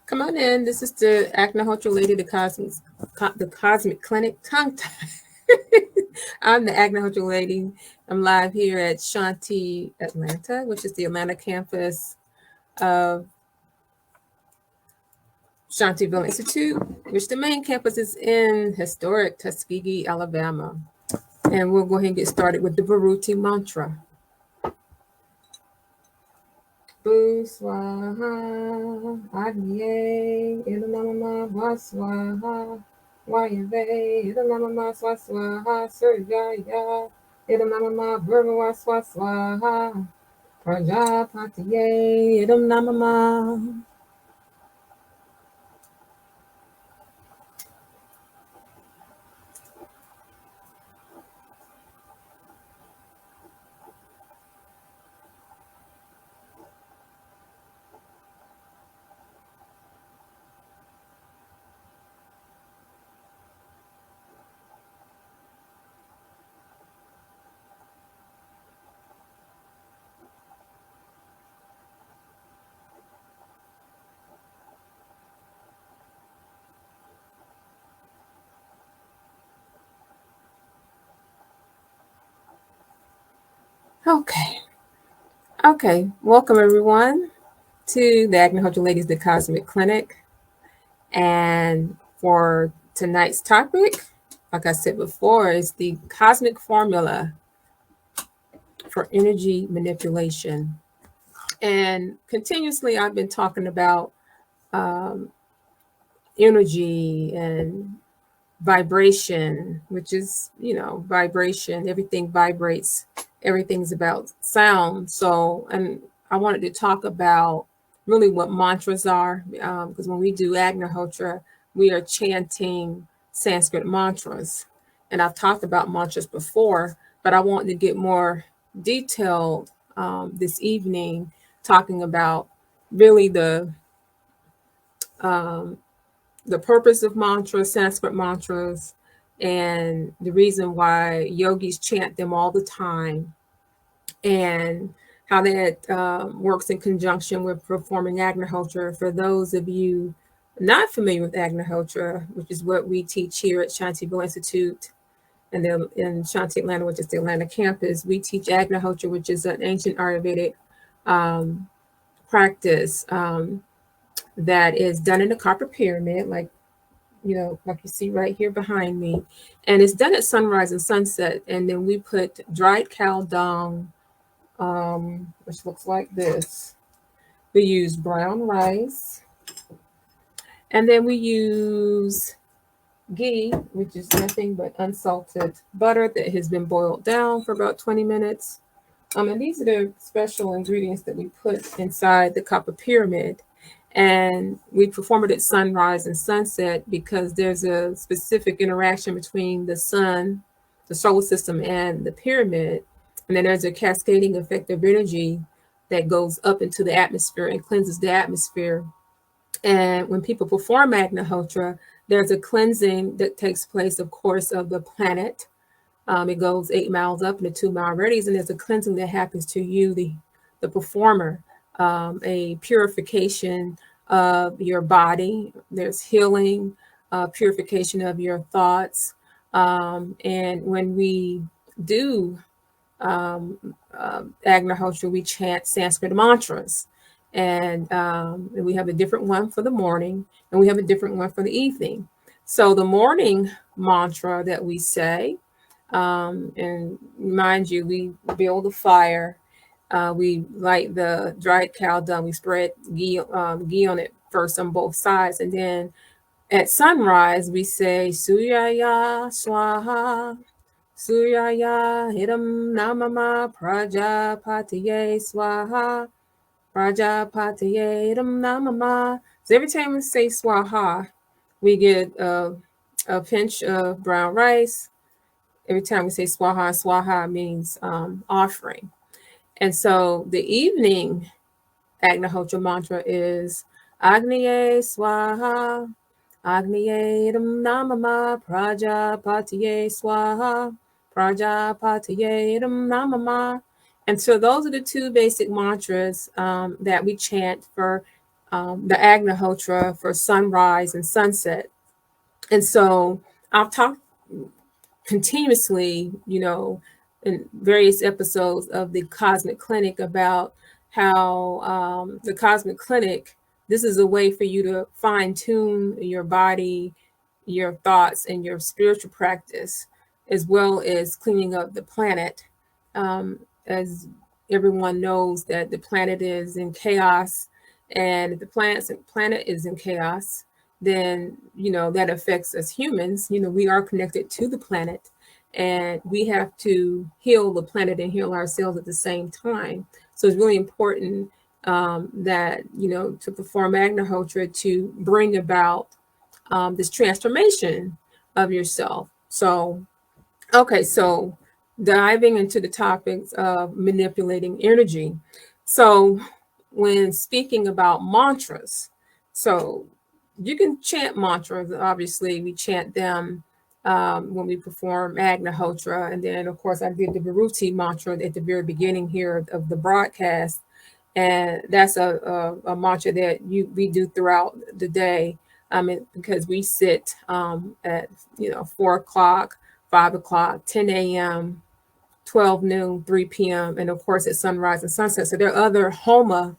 Come on in. This is the Agnihotra lady, the Cosmic Clinic tongue tie. I'm the Agnihotra lady. I'm live here at Shanti, Atlanta, which is the Atlanta campus of Shantiville Institute, which the main campus is in historic Tuskegee, Alabama. And we'll go ahead and get started with the Vibratory mantra. Boo swaha, agniye, ilanamama vaswaha, wayave, ilanamama swaswaha, surjaya, ilanamama bhurva swaswaha, prajapatiye, ilanamama. Okay. Welcome everyone to the Agnihotra Ladies, the Cosmic Clinic. And for tonight's topic, like I said before, is the cosmic formula for energy manipulation. And continuously, I've been talking about energy and vibration, which is, vibration. Everything vibrates. Everything's about sound. So, and I wanted to talk about really what mantras are, because when we do Agnihotra, we are chanting Sanskrit mantras. And I've talked about mantras before, but I want to get more detailed this evening, talking about really the purpose of mantras, Sanskrit mantras, and the reason why yogis chant them all the time, and how that works in conjunction with performing Agnihotra. For those of you not familiar with Agnihotra, which is what we teach here at Shantiville Institute, and then in Shanti, Atlanta, which is the Atlanta campus, we teach Agnihotra, which is an ancient Ayurvedic practice that is done in a copper pyramid, like you see right here behind me. And it's done at sunrise and sunset. And then we put dried cow dung, which looks like this. We use brown rice. And then we use ghee, which is nothing but unsalted butter that has been boiled down for about 20 minutes. And these are the special ingredients that we put inside the copper pyramid. And we perform it at sunrise and sunset because there's a specific interaction between the sun, the solar system, and the pyramid. And then there's a cascading effect of energy that goes up into the atmosphere and cleanses the atmosphere. And when people perform Agnihotra, there's a cleansing that takes place, of course, of the planet. It goes 8 miles up in a 2-mile radius, and there's a cleansing that happens to you, the performer. A purification of your body. There's healing, purification of your thoughts. And when we do Agnihotra, we chant Sanskrit mantras. And we have a different one for the morning, and we have a different one for the evening. So the morning mantra that we say, and mind you, we build a fire. We light the dried cow dung. We spread ghee on it first on both sides. And then at sunrise, we say, Suryaya Swaha, Suryaya Hidam Namama Prajapatiye Swaha, Prajapatiye Hidam Namama. So every time we say Swaha, we get a pinch of brown rice. Every time we say Swaha, Swaha means offering. And so the evening Agnihotra mantra is Agniye Swaha, Agniye Namama, Prajapatiye Swaha, Prajapatiye Namama. And so those are the two basic mantras that we chant for the Agnihotra for sunrise and sunset. And so I've talked continuously, in various episodes of the Cosmic Clinic about how the Cosmic Clinic, this is a way for you to fine tune your body, your thoughts, and your spiritual practice, as well as cleaning up the planet. As everyone knows that the planet is in chaos, and if the planet is in chaos, then that affects us humans. We are connected to the planet, and we have to heal the planet and heal ourselves at the same time. So it's really important that to perform Agnihotra to bring about this transformation of yourself. So okay, so diving into the topics of manipulating energy. So when speaking about mantras, so you can chant mantras. Obviously, we chant them when we perform Agnihotra. And then, of course, I did the Vibratory mantra at the very beginning here of the broadcast. And that's a mantra that we do throughout the day, because we sit at 4 o'clock, 5 o'clock, 10 a.m., 12 noon, 3 p.m., and of course at sunrise and sunset. So there are other Homa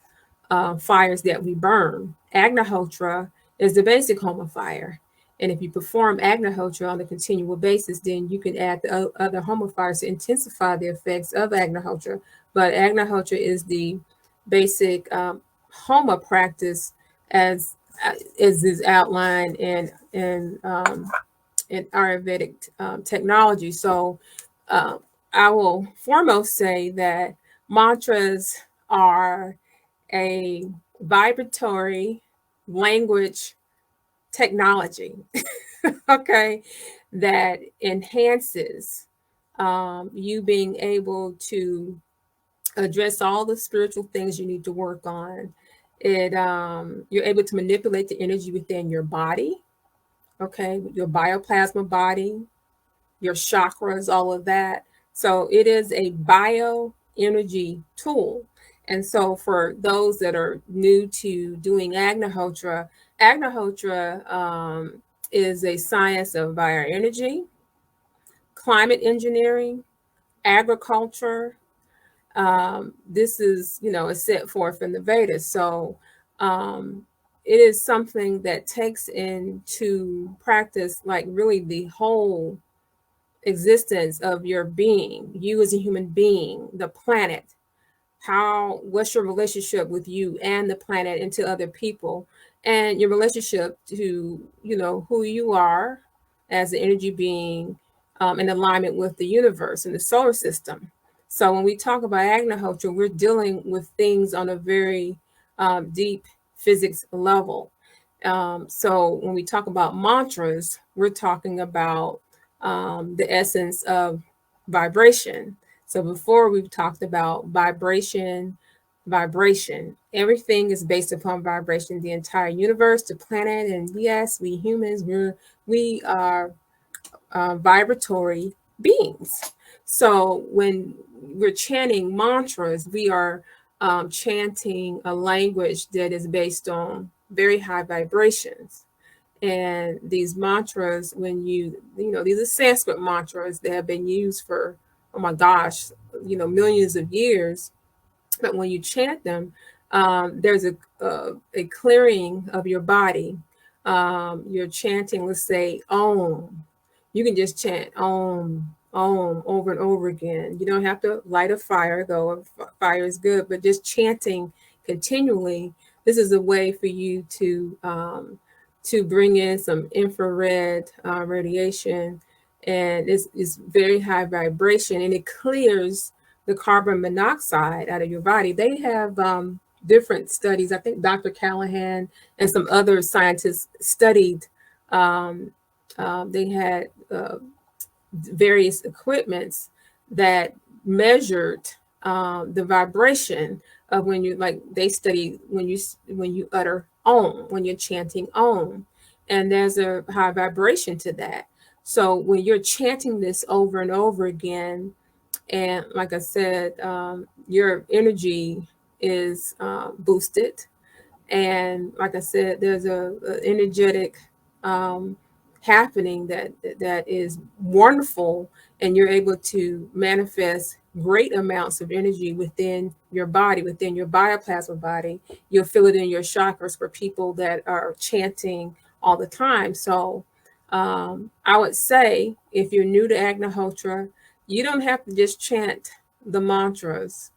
fires that we burn. Agnihotra is the basic Homa fire. And if you perform Agnihotra on a continual basis, then you can add the other Homa fires to intensify the effects of Agnihotra. But Agnihotra is the basic Homa practice as is outlined in Ayurvedic technology. So I will foremost say that mantras are a vibratory language technology, okay, that enhances you being able to address all the spiritual things you need to work on. You're able to manipulate the energy within your body, okay, your bioplasma body, your chakras, all of that. So it is a bioenergy tool. And so for those that are new to doing Agnihotra, Agnihotra is a science of bioenergy, climate engineering, agriculture. This is, is set forth in the Vedas. So it is something that takes into practice, like really the whole existence of your being, you as a human being, the planet. What's your relationship with you and the planet and to other people, and your relationship to, who you are as an energy being in alignment with the universe and the solar system. So when we talk about Agnihotra, we're dealing with things on a very deep physics level. So when we talk about mantras, we're talking about the essence of vibration. So before we've talked about vibration. Everything is based upon vibration. The entire universe, the planet, and yes, we humans, we are vibratory beings. So when we're chanting mantras, we are chanting a language that is based on very high vibrations. And these mantras, when these are Sanskrit mantras that have been used for, oh my gosh, millions of years. But when you chant them, there's a clearing of your body. You're chanting, let's say, Om. You can just chant Om, Om over and over again. You don't have to light a fire, though fire is good, but just chanting continually. This is a way for you to bring in some infrared radiation, and it's very high vibration, and it clears the carbon monoxide out of your body. They have different studies. I think Dr. Callahan and some other scientists studied. They had various equipments that measured the vibration of when you, like, they study when you utter Om, when you're chanting Om, and there's a high vibration to that. So when you're chanting this over and over again, and like I said, your energy is boosted, And like I said, there's a energetic happening that is wonderful, and you're able to manifest great amounts of energy within your body, within your bioplasma body. You'll feel it in your chakras for people that are chanting all the time. So I would say if you're new to Agnihotra, you don't have to just chant the mantras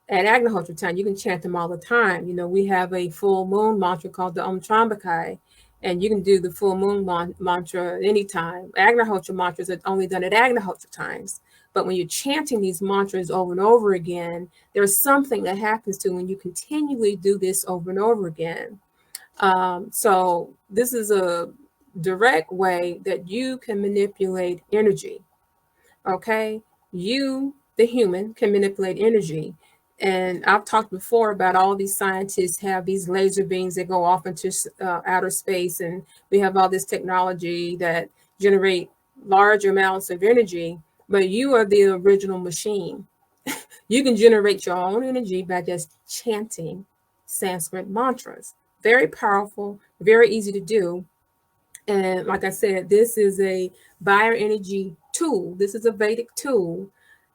at Agnihotra time. You can chant them all the time. We have a full moon mantra called the Trambhakai, and you can do the full moon mantra anytime. Agnihotra mantras are only done at Agnihotra times. But when you're chanting these mantras over and over again, there's something that happens to when you continually do this over and over again. So this is a direct way that you can manipulate energy. Okay, you, the human, can manipulate energy. And I've talked before about all these scientists have these laser beams that go off into outer space, and we have all this technology that generate large amounts of energy. But you are the original machine. You can generate your own energy by just chanting Sanskrit mantras. Very powerful, very easy to do. And like I said, this is a bioenergy tool. This is a Vedic tool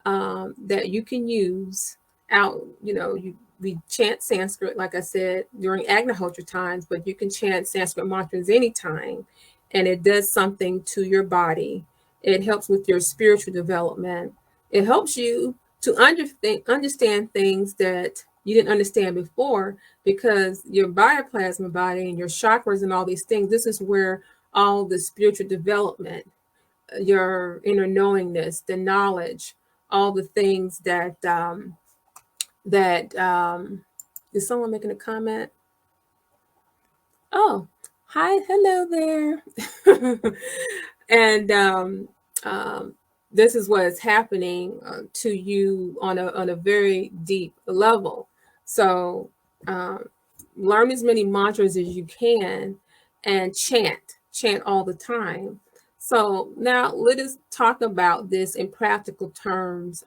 that you can use out. We chant Sanskrit, like I said, during Agnihotra times, but you can chant Sanskrit mantras anytime, and it does something to your body. It helps with your spiritual development. It helps you to understand things that you didn't understand before, because your bioplasma body and your chakras and all these things, this is where all the spiritual development, your inner knowingness, the knowledge, all the things that is someone making a comment? Oh, hi, hello there. And this is what is happening to you on a very deep level. So learn as many mantras as you can and chant all the time. So now let us talk about this in practical terms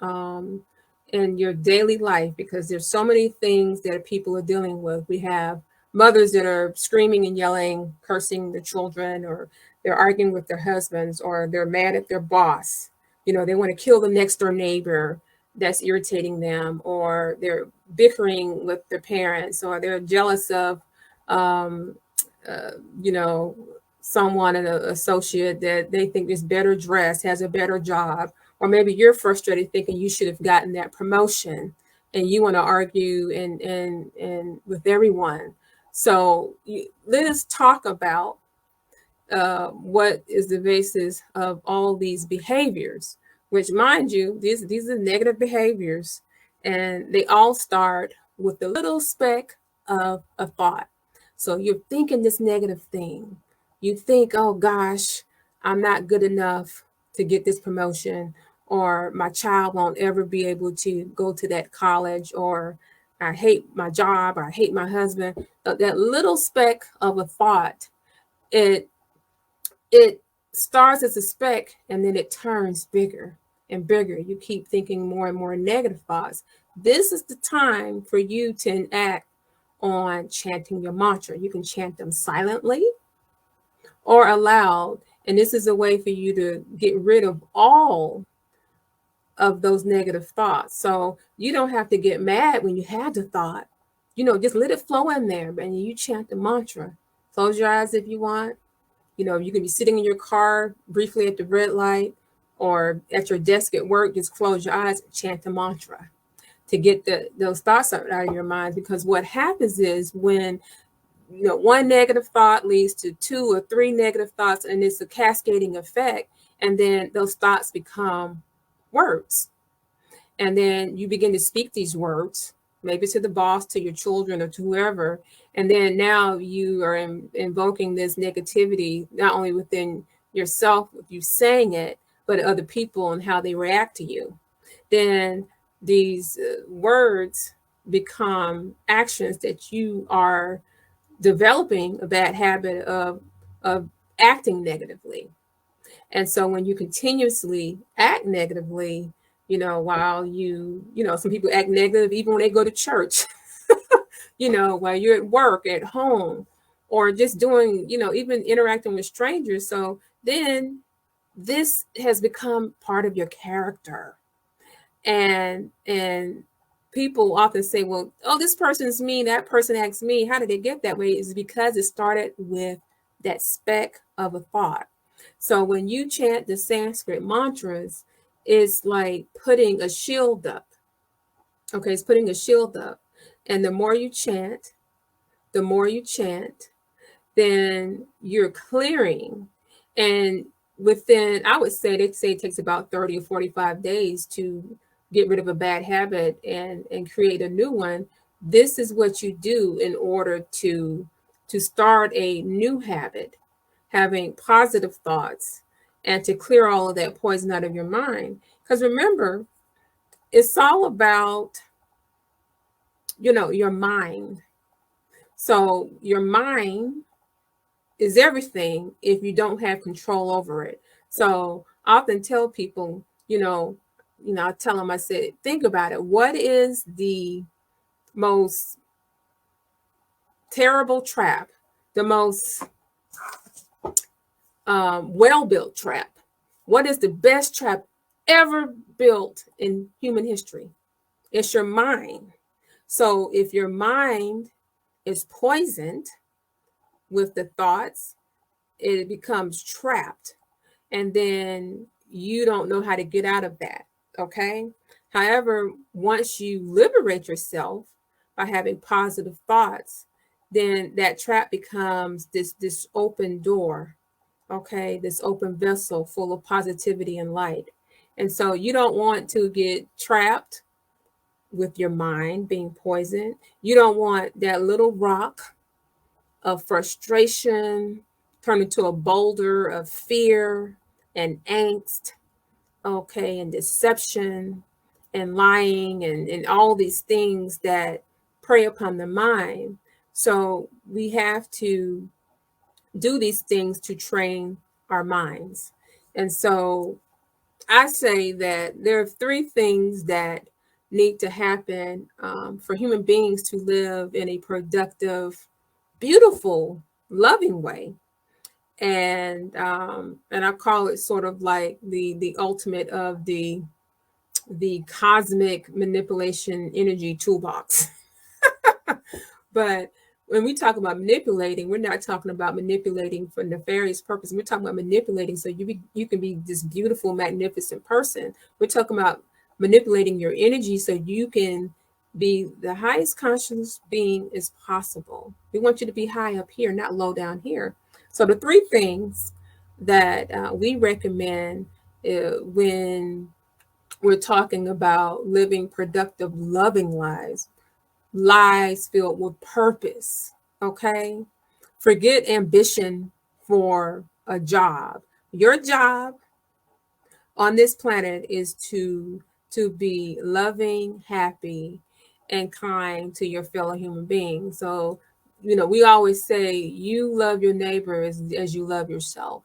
in your daily life, because there's so many things that people are dealing with. We have mothers that are screaming and yelling, cursing their children, or they're arguing with their husbands, or they're mad at their boss. They want to kill the next door neighbor that's irritating them, or they're bickering with their parents, or they're jealous of um, you know, someone, an associate that they think is better dressed, has a better job, or maybe you're frustrated thinking you should have gotten that promotion, and you want to argue and with everyone. So let us talk about what is the basis of all these behaviors, which, mind you, these are negative behaviors, and they all start with a little speck of a thought. So you're thinking this negative thing. You think, oh gosh, I'm not good enough to get this promotion, or my child won't ever be able to go to that college, or I hate my job, or I hate my husband. That little speck of a thought, it starts as a speck, and then it turns bigger and bigger. You keep thinking more and more negative thoughts. This is the time for you to enact on chanting your mantra. You can chant them silently or aloud, and this is a way for you to get rid of all of those negative thoughts. So you don't have to get mad when you have the thought. Just let it flow in there, and you chant the mantra. Close your eyes if you want. You can be sitting in your car briefly at the red light, or at your desk at work. Just close your eyes and chant the mantra to get those thoughts out of your mind. Because what happens is, when one negative thought leads to 2 or 3 negative thoughts, and it's a cascading effect, and then those thoughts become words. And then you begin to speak these words, maybe to the boss, to your children, or to whoever. And then now you are invoking this negativity, not only within yourself, with you saying it, but other people and how they react to you. Then these words become actions that you are developing a bad habit of acting negatively. And so when you continuously act negatively, while some people act negative even when they go to church. while you're at work, at home, or just doing, even interacting with strangers. So then this has become part of your character. And people often say, well, oh, this person's mean, that person acts mean. How did it get that way? Is because it started with that speck of a thought. So when you chant the Sanskrit mantras, it's like putting a shield up. Okay, it's putting a shield up. And the more you chant, then you're clearing. And within, I would say, they say it takes about 30 or 45 days to get rid of a bad habit and create a new one. This is what you do in order to start a new habit, having positive thoughts, and to clear all of that poison out of your mind. Because remember, it's all about, your mind. So your mind is everything if you don't have control over it. So I often tell people, I tell them, I said, think about it. What is the most terrible trap, the most well-built trap? What is the best trap ever built in human history? It's your mind. So if your mind is poisoned with the thoughts, it becomes trapped. And then you don't know how to get out of that. Okay. However, once you liberate yourself by having positive thoughts, then that trap becomes this open door. Okay. This open vessel full of positivity and light. And so you don't want to get trapped with your mind being poisoned. You don't want that little rock of frustration turn into a boulder of fear and angst, okay, and deception and lying and all these things that prey upon the mind. So we have to do these things to train our minds. And so I say that there are three things that need to happen for human beings to live in a productive, beautiful, loving way. And I call it sort of like the ultimate of the cosmic manipulation energy toolbox. But when we talk about manipulating, we're not talking about manipulating for nefarious purpose. We're talking about manipulating so you can be this beautiful, magnificent person. We're talking about manipulating your energy so you can be the highest conscious being as possible. We want you to be high up here, not low down here. So the three things that we recommend when we're talking about living productive, loving lives filled with purpose. Okay. Forget ambition for a job. Your job on this planet is to be loving, happy, and kind to your fellow human beings. So, we always say you love your neighbor as you love yourself.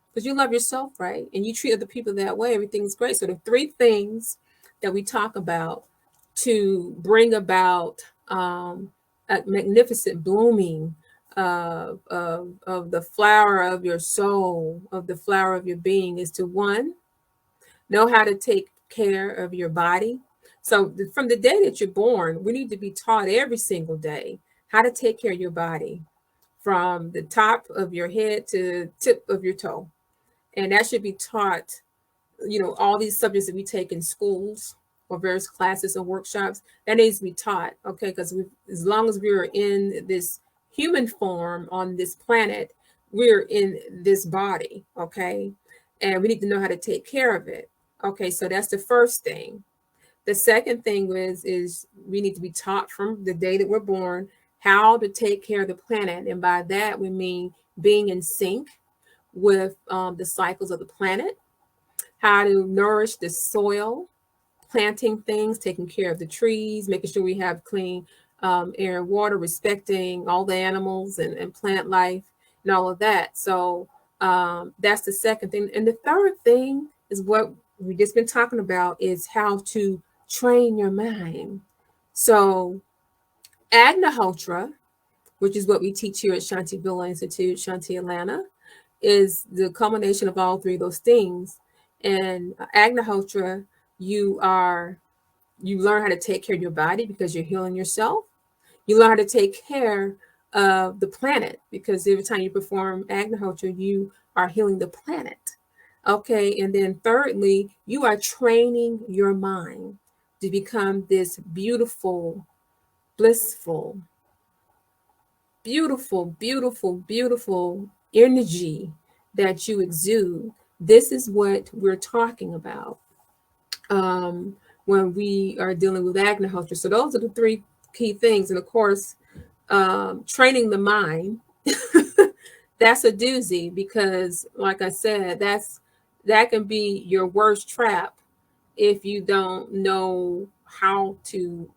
Because you love yourself, right? And you treat other people that way, everything's great. So the three things that we talk about to bring about a magnificent blooming of the flower of your soul, of the flower of your being, is to, one, know how to take care of your body. So from the day that you're born, we need to be taught every single day how to take care of your body, from the top of your head to the tip of your toe. And that should be taught, all these subjects that we take in schools or various classes or workshops, that needs to be taught, okay? Because as long as we're in this human form on this planet, we're in this body, okay? And we need to know how to take care of it. Okay, so that's the first thing. The second thing is we need to be taught from the day that we're born how to take care of the planet. And by that, we mean being in sync with the cycles of the planet, how to nourish the soil, planting things, taking care of the trees, making sure we have clean air and water, respecting all the animals and plant life and all of that. So that's the second thing. And the third thing is what we've just been talking about, is how to train your mind. So Agnihotra, which is what we teach here at Shanti Villa Institute, Shanti Atlanta, is the culmination of all three of those things. And Agnihotra, you learn how to take care of your body because you're healing yourself. You learn how to take care of the planet because every time you perform Agnihotra, you are healing the planet. Okay, and then thirdly, you are training your mind to become this beautiful, blissful, beautiful energy that you exude. This is what we're talking about when we are dealing with Agnihotra. So those are the three key things. And of course, training the mind, that's a doozy because, like I said, that can be your worst trap if you don't know how to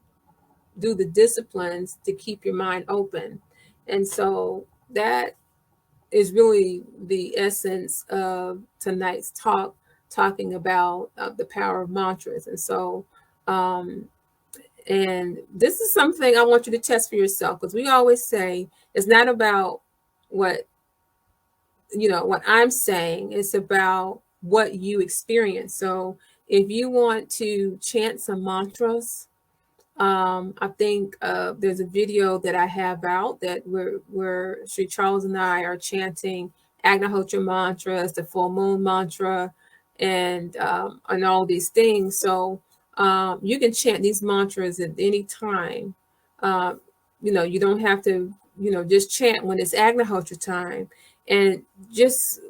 do the disciplines to keep your mind open. And so that is really the essence of tonight's talk, talking about the power of mantras. And so, and this is something I want you to test for yourself because we always say it's not about what what I'm saying. It's about what you experience. So if you want to chant some mantras, I think there's a video that I have out that where Sri Charles and I are chanting Agnihotra mantras, the full moon mantra, and all these things. So you can chant these mantras at any time. You don't have to just chant when it's Agnihotra time, and just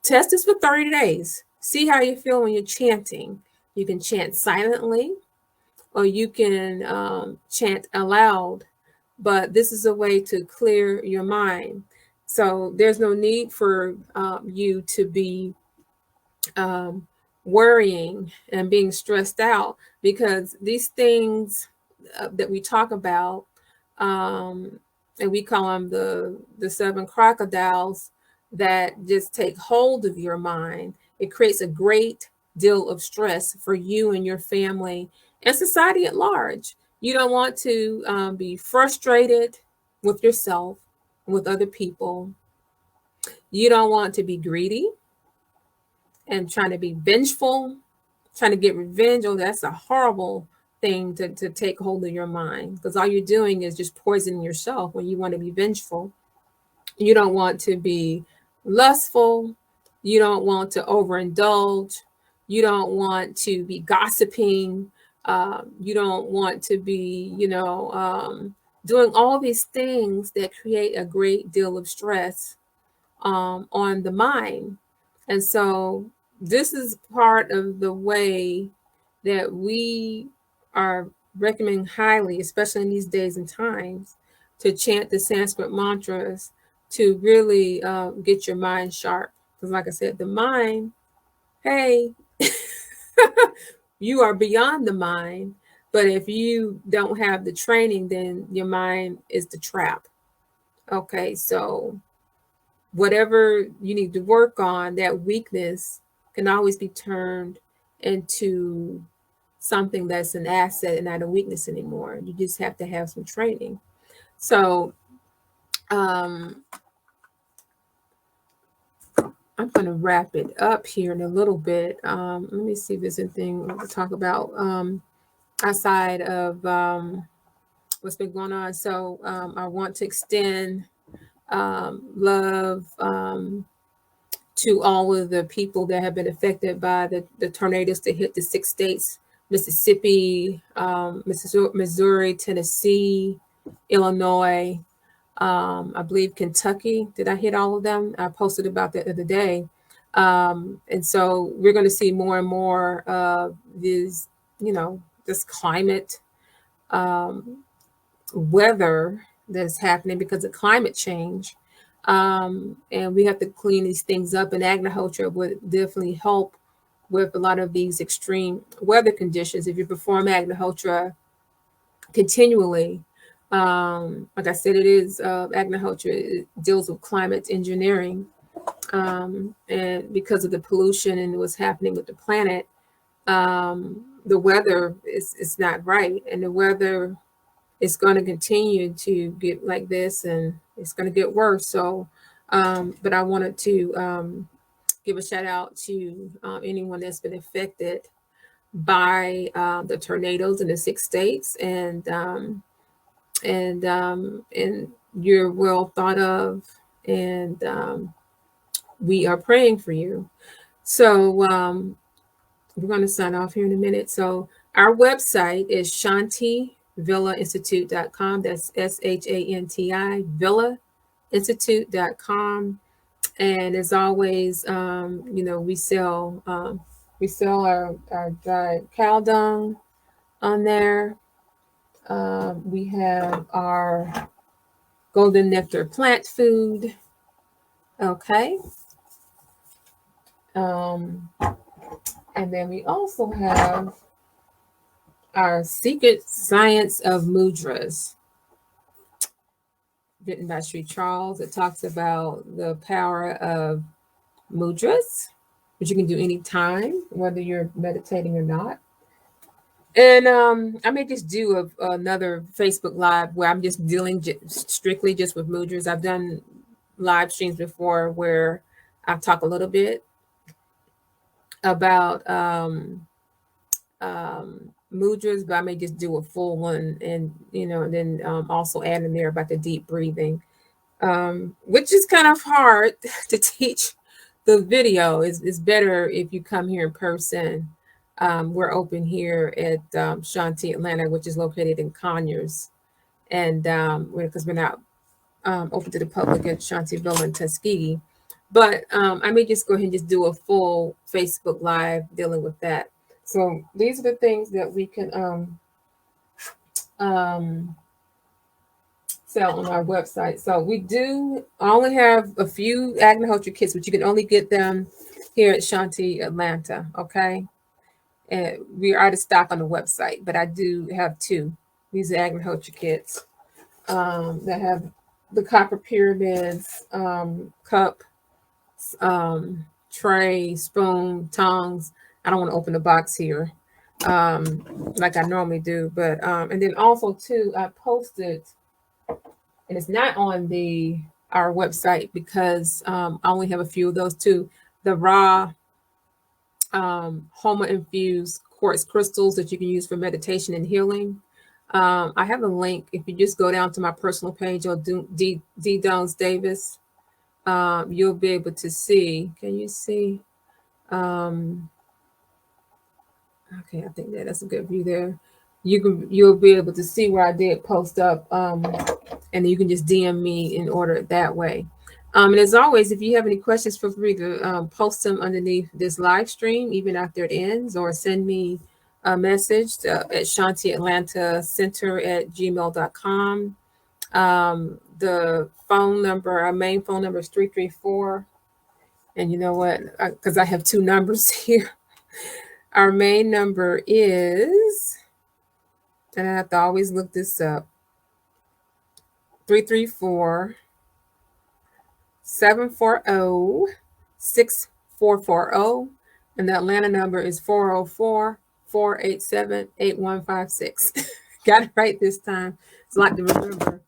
test this for 30 days. See how you feel when you're chanting. You can chant silently or you can chant aloud, but this is a way to clear your mind. So there's no need for you to be worrying and being stressed out because these things that we talk about, and we call them the seven crocodiles that just take hold of your mind. It creates a great deal of stress for you and your family and society at large. You don't want to be frustrated with yourself, with other people. You don't want to be greedy and trying to be vengeful, trying to get revenge. Oh, that's a horrible thing to take hold of your mind because all you're doing is just poisoning yourself when you want to be vengeful. You don't want to be lustful. You don't want to overindulge. You don't want to be gossiping. You don't want to be, doing all these things that create a great deal of stress on the mind. And so this is part of the way that we are recommending highly, especially in these days and times, to chant the Sanskrit mantras to really get your mind sharp. Because like I said, the mind, hey, you are beyond the mind. But if you don't have the training, then your mind is the trap. Okay, so whatever you need to work on, that weakness can always be turned into something that's an asset and not a weakness anymore. You just have to have some training. So I'm going to wrap it up here in a little bit. Let me see if there's anything to talk about outside of what's been going on. So I want to extend love to all of the people that have been affected by the tornadoes that hit the 6 states, Mississippi, Missouri, Tennessee, Illinois, I believe Kentucky. Did I hit all of them? I posted about that the other day. And so we're going to see more and more of these, this climate weather that's happening because of climate change. And we have to clean these things up, and Agnihotra would definitely help with a lot of these extreme weather conditions. If you perform Agnihotra continually, like I said, it is Agnihotra, it deals with climate engineering, and because of the pollution and what's happening with the planet, the weather is not right, and the weather it's going to continue to get like this, and it's going to get worse. So, but I wanted to give a shout out to anyone that's been affected by the tornadoes in the 6 states, and you're well thought of, and we are praying for you. So we're going to sign off here in a minute. So our website is shantivillainstitute.com. That's SHANTI villainstitute.com. And as always, we sell our dried cow dung on there. We have our golden nectar plant food. Okay. And then we also have our Secret Science of Mudras, written by Sri Charles. It talks about the power of mudras, which you can do anytime, whether you're meditating or not. And I may just do another Facebook Live where I'm just dealing strictly just with mudras. I've done live streams before where I talk a little bit about mudras, but I may just do a full one, and then also add in there about the deep breathing, which is kind of hard to teach. The video is better if you come here in person. We're open here at Shanti Atlanta, which is located in Conyers, and because we're not open to the public at Shanti Villa in Tuskegee. But I may just go ahead and just do a full Facebook Live dealing with that. So these are the things that we can sell on our website. So we do only have a few Agnihotra kits, but you can only get them here at Shanti Atlanta. Okay. And we are out of stock on the website, but I do have 2. These are Agnihotra kits that have the copper pyramids, cup, tray, spoon, tongs. I don't want to open the box here like I normally do, but and then also too, I posted, and it's not on our website because I only have a few of those too. The raw Homa infused quartz crystals that you can use for meditation and healing. I have a link. If you just go down to my personal page or D. Dones Davis, you'll be able to see. Can you see? Okay, I think that's a good view there. You'll be able to see where I did post up, and you can just DM me and order it that way. And as always, if you have any questions, feel free to post them underneath this live stream, even after it ends, or send me a message at shantiatlantacenter@gmail.com. The phone number, our main phone number is 334. And you know what? Because I have 2 numbers here. Our main number is, and I have to always look this up, 334-740-6440. And the Atlanta number is 404-487-8156. Got it right this time. It's a lot to remember.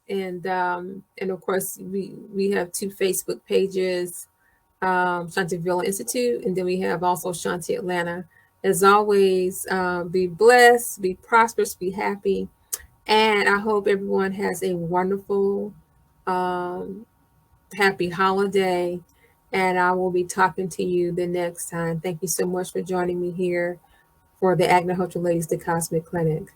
And of course, we have 2 Facebook pages, Shanti Villa Institute, and then we have also Shanti Atlanta. As always, be blessed, be prosperous, be happy, and I hope everyone has a wonderful, happy holiday, and I will be talking to you the next time. Thank you so much for joining me here for the Agnihotra Ladies, the Cosmic Clinic.